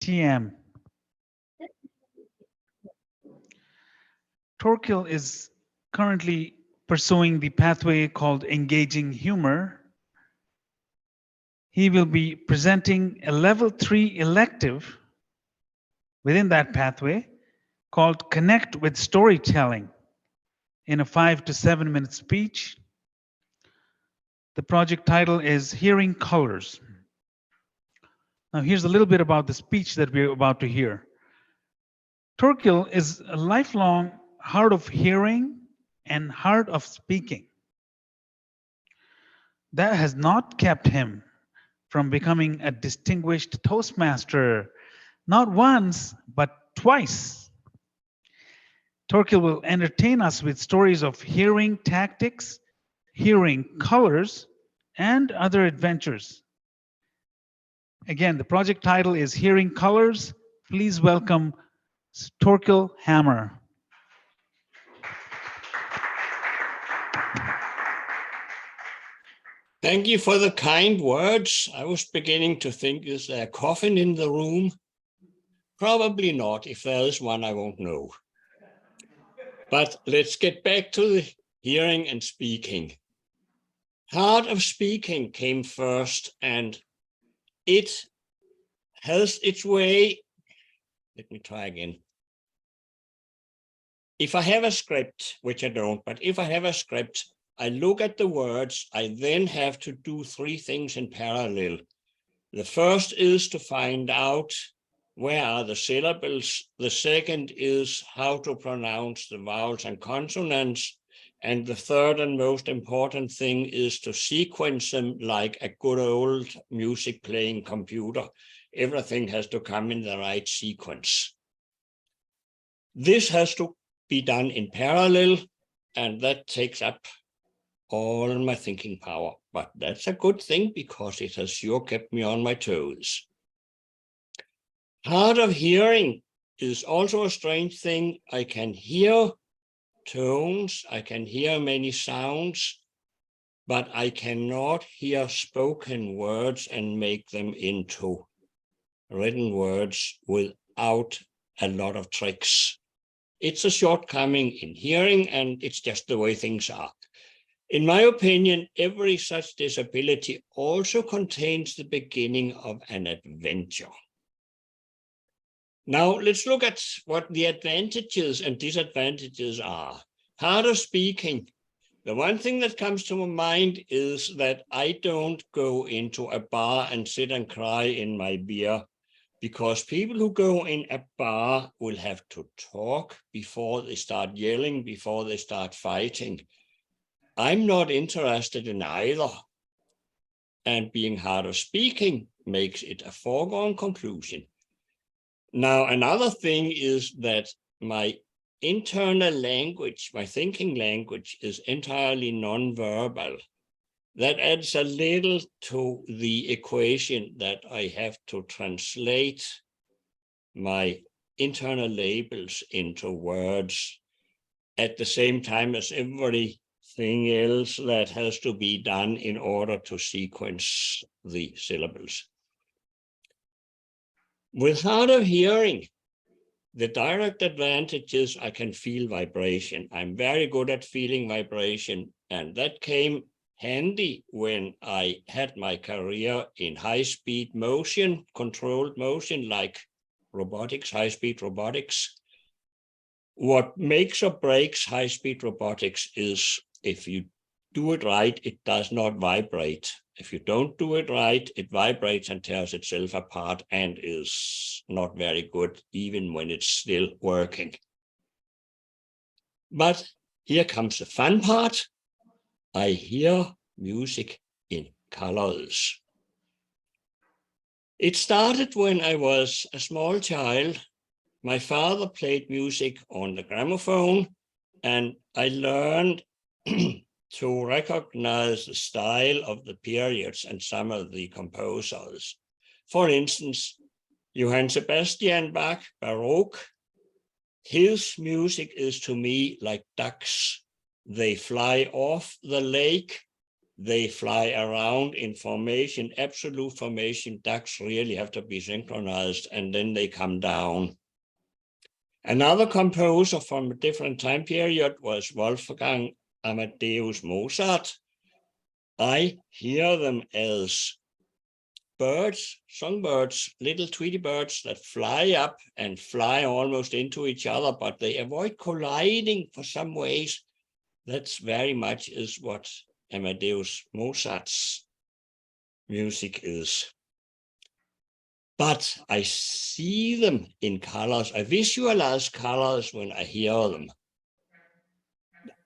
DTM. Torkil is currently pursuing the pathway called engaging humor. He will be presenting a level 3 elective within that pathway called Connect with Storytelling in a 5 to 7 minute speech. The project title is Hearing Colors. Now here's a little bit about the speech that we're about to hear. Torkil is a lifelong hard of hearing and hard of speaking. That has not kept him from becoming a distinguished Toastmaster, not once, but twice. Torkil will entertain us with stories of hearing tactics, hearing colors, and other adventures. Again, the project title is Hearing Colors. Please welcome Torkil Hammer. Thank you for the kind words. I was beginning to think, is there a coffin in the room? Probably not. If there is one, I won't know. But let's get back to the hearing and speaking. Hard of speaking came first, and it has its way. Let me try again. If I have a script, which I don't, but if I have a script, I look at the words, I then have to do 3 things in parallel. The first is to find out where are the syllables. The second is how to pronounce the vowels and consonants. And the third and most important thing is to sequence them like a good old music playing computer. Everything has to come in the right sequence. This has to be done in parallel, and that takes up all my thinking power, but that's a good thing because it has sure kept me on my toes. Hard of hearing is also a strange thing. I can hear tones, I can hear many sounds, but I cannot hear spoken words and make them into written words without a lot of tricks. It's a shortcoming in hearing, and it's just the way things are. In my opinion, every such disability also contains the beginning of an adventure. Now, let's look at what the advantages and disadvantages are. Hard of speaking. The one thing that comes to my mind is that I don't go into a bar and sit and cry in my beer, because people who go in a bar will have to talk before they start yelling, before they start fighting. I'm not interested in either. And being hard of speaking makes it a foregone conclusion. Now, another thing is that my internal language, my thinking language, is entirely non-verbal. That adds a little to the equation that I have to translate my internal labels into words at the same time as everything else that has to be done in order to sequence the syllables. With hard of hearing, the direct advantage is I can feel vibration. I'm very good at feeling vibration, and that came handy when I had my career in high-speed motion, controlled motion, like robotics, high-speed robotics. What makes or breaks high-speed robotics is if you do it right, it does not vibrate. If you don't do it right, it vibrates and tears itself apart and is not very good, even when it's still working. But here comes the fun part. I hear music in colors. It started when I was a small child. My father played music on the gramophone, and I learned to recognize the style of the periods and some of the composers. For instance, Johann Sebastian Bach, Baroque. His music is to me like ducks. They fly off the lake, they fly around in formation, absolute formation. Ducks really have to be synchronized, and then they come down. Another composer from a different time period was Wolfgang Amadeus Mozart. I hear them as birds, songbirds, little Tweety birds that fly up and fly almost into each other, but they avoid colliding for some ways. That's very much is what Amadeus Mozart's music is. But I see them in colors. I visualize colors when I hear them.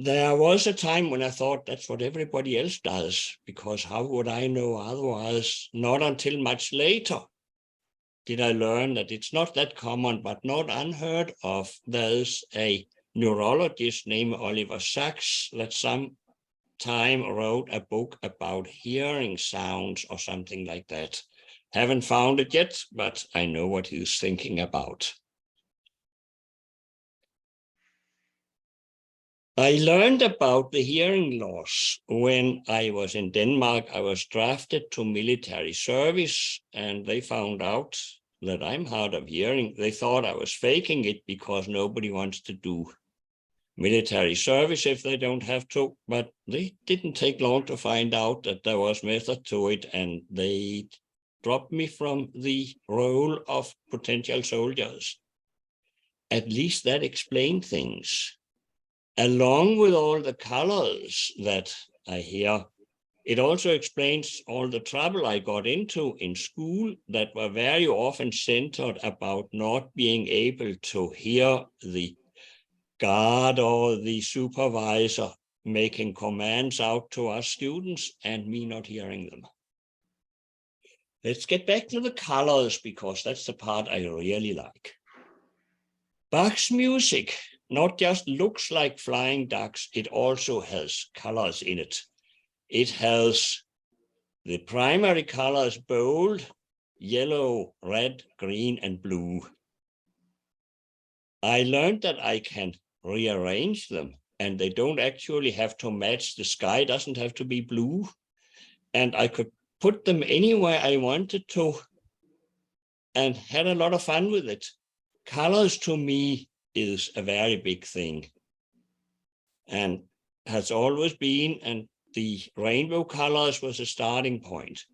There was a time when I thought that's what everybody else does, because how would I know otherwise? Not until much later did I learn that it's not that common, but not unheard of. There's a neurologist named Oliver Sacks that some time wrote a book about hearing sounds or something like that. Haven't found it yet, but I know what he's thinking about. I learned about the hearing loss when I was in Denmark. I was drafted to military service, and they found out that I'm hard of hearing. They thought I was faking it because nobody wants to do military service if they don't have to, but they didn't take long to find out that there was method to it, and they dropped me from the role of potential soldiers. At least that explained things. Along with all the colors that I hear, it also explains all the trouble I got into in school that were very often centered about not being able to hear the guard or the supervisor making commands out to us students and me not hearing them. Let's get back to the colors, because that's the part I really like. Bach's music not just looks like flying ducks, it also has colors in it. It has the primary colors bold, yellow, red, green, and blue. I learned that I can rearrange them, and they don't actually have to match. The sky doesn't have to be blue, and I could put them anywhere I wanted to and had a lot of fun with it. Colors to me is a very big thing and has always been, and the rainbow colors was a starting point.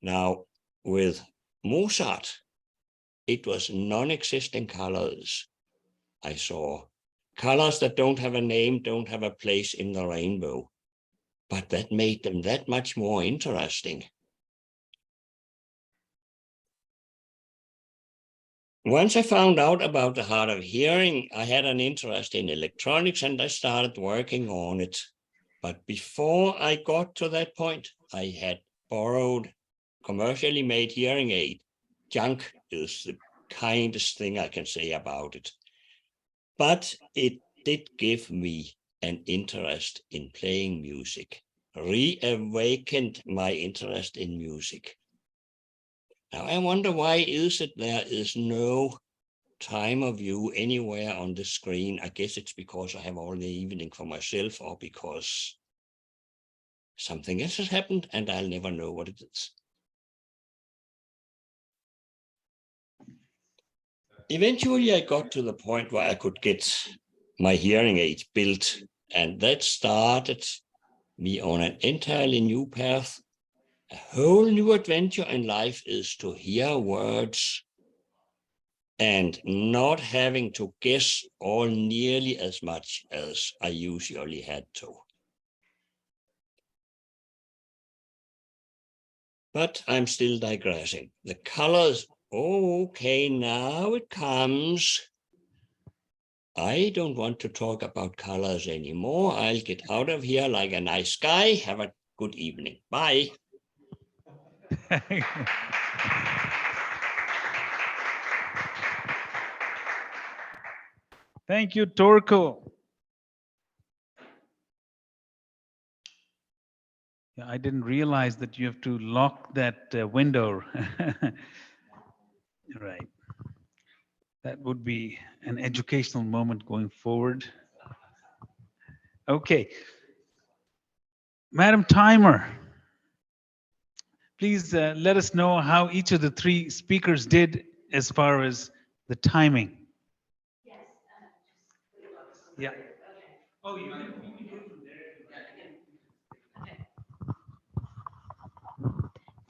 Now, with Mozart, it was non-existing colors I saw. Colors that don't have a name, don't have a place in the rainbow, but that made them that much more interesting. Once I found out about the hard of hearing, I had an interest in electronics and I started working on it. But before I got to that point, I had borrowed commercially made hearing aid. Junk is the kindest thing I can say about it. But it did give me an interest in playing music, reawakened my interest in music. Now I wonder, why is it there is no timer view anywhere on the screen? I guess it's because I have all the evening for myself, or because something else has happened and I'll never know what it is. Eventually I got to the point where I could get my hearing aid built, and that started me on an entirely new path. A whole new adventure in life is to hear words and not having to guess all nearly as much as I usually had to. But I'm still digressing. The colors, okay, now it comes. I don't want to talk about colors anymore. I'll get out of here like a nice guy. Have a good evening. Bye. Thank you, Torkil. Yeah, I didn't realize that you have to lock that window. Right. That would be an educational moment going forward. Okay. Madam Timer, please let us know how each of the three speakers did as far as the timing. Yeah. Oh, you did.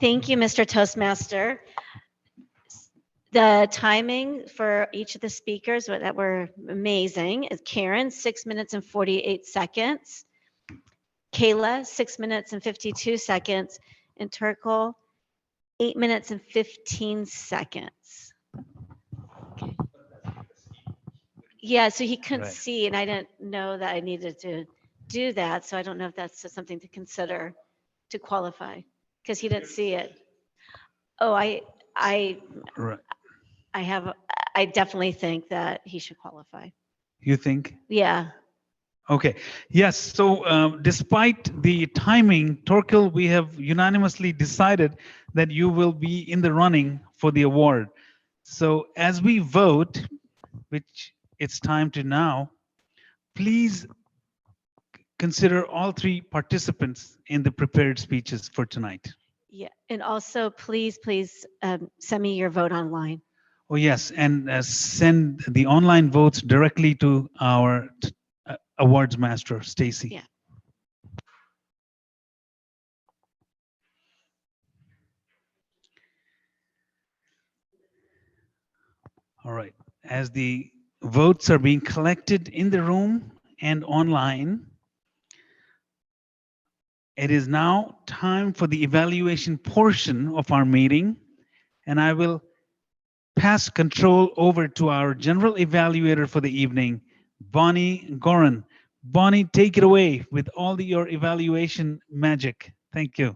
Thank you, Mr. Toastmaster. The timing for each of the speakers that were amazing is Karen, 6 minutes and 48 seconds. Kayla, 6 minutes and 52 seconds. And Torkil, 8 minutes and 15 seconds. Okay. Yeah, so he couldn't Right. see, and I didn't know that I needed to do that. So I don't know if that's just something to consider to qualify, because he didn't see it. Oh, I Right. I definitely think that he should qualify. You think? Yeah. Okay. Yes. So despite the timing, Torkil, we have unanimously decided that you will be in the running for the award. So as we vote, which it's time to now, please consider all three participants in the prepared speeches for tonight. Yeah. And also, please send me your vote online. Oh, yes. And send the online votes directly to our awards master, Stacy. Yeah. All right. As the votes are being collected in the room and online, it is now time for the evaluation portion of our meeting, and I will pass control over to our general evaluator for the evening, Bonnie Goran. Bonnie, take it away with all your evaluation magic. Thank you.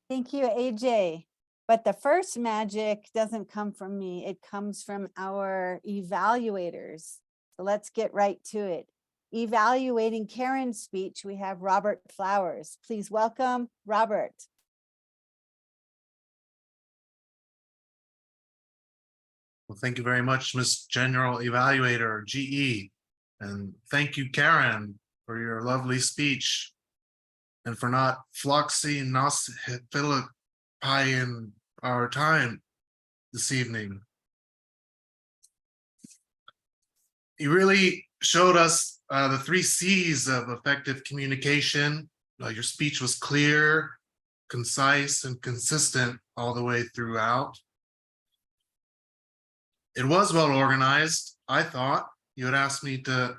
Thank you, AJ. But the first magic doesn't come from me. It comes from our evaluators. So let's get right to it. Evaluating Karen's speech, we have Robert Flowers. Please welcome Robert. Well, thank you very much, Ms. General Evaluator, GE. And thank you, Karen, for your lovely speech and for not floxing nos in our time this evening. You really showed us the 3 C's of effective communication. Your speech was clear, concise, and consistent all the way throughout. It was well organized. I thought you had asked me to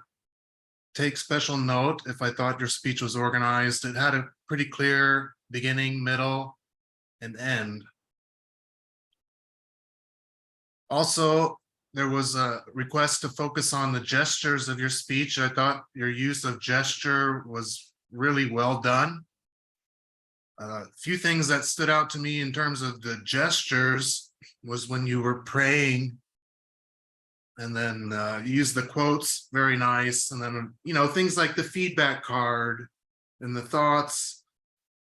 take special note if I thought your speech was organized. It had a pretty clear beginning, middle, and end. Also, there was a request to focus on the gestures of your speech. I thought your use of gesture was really well done. A few things that stood out to me in terms of the gestures was when you were praying, and then you use the quotes, very nice. And then, you know, things like the feedback card and the thoughts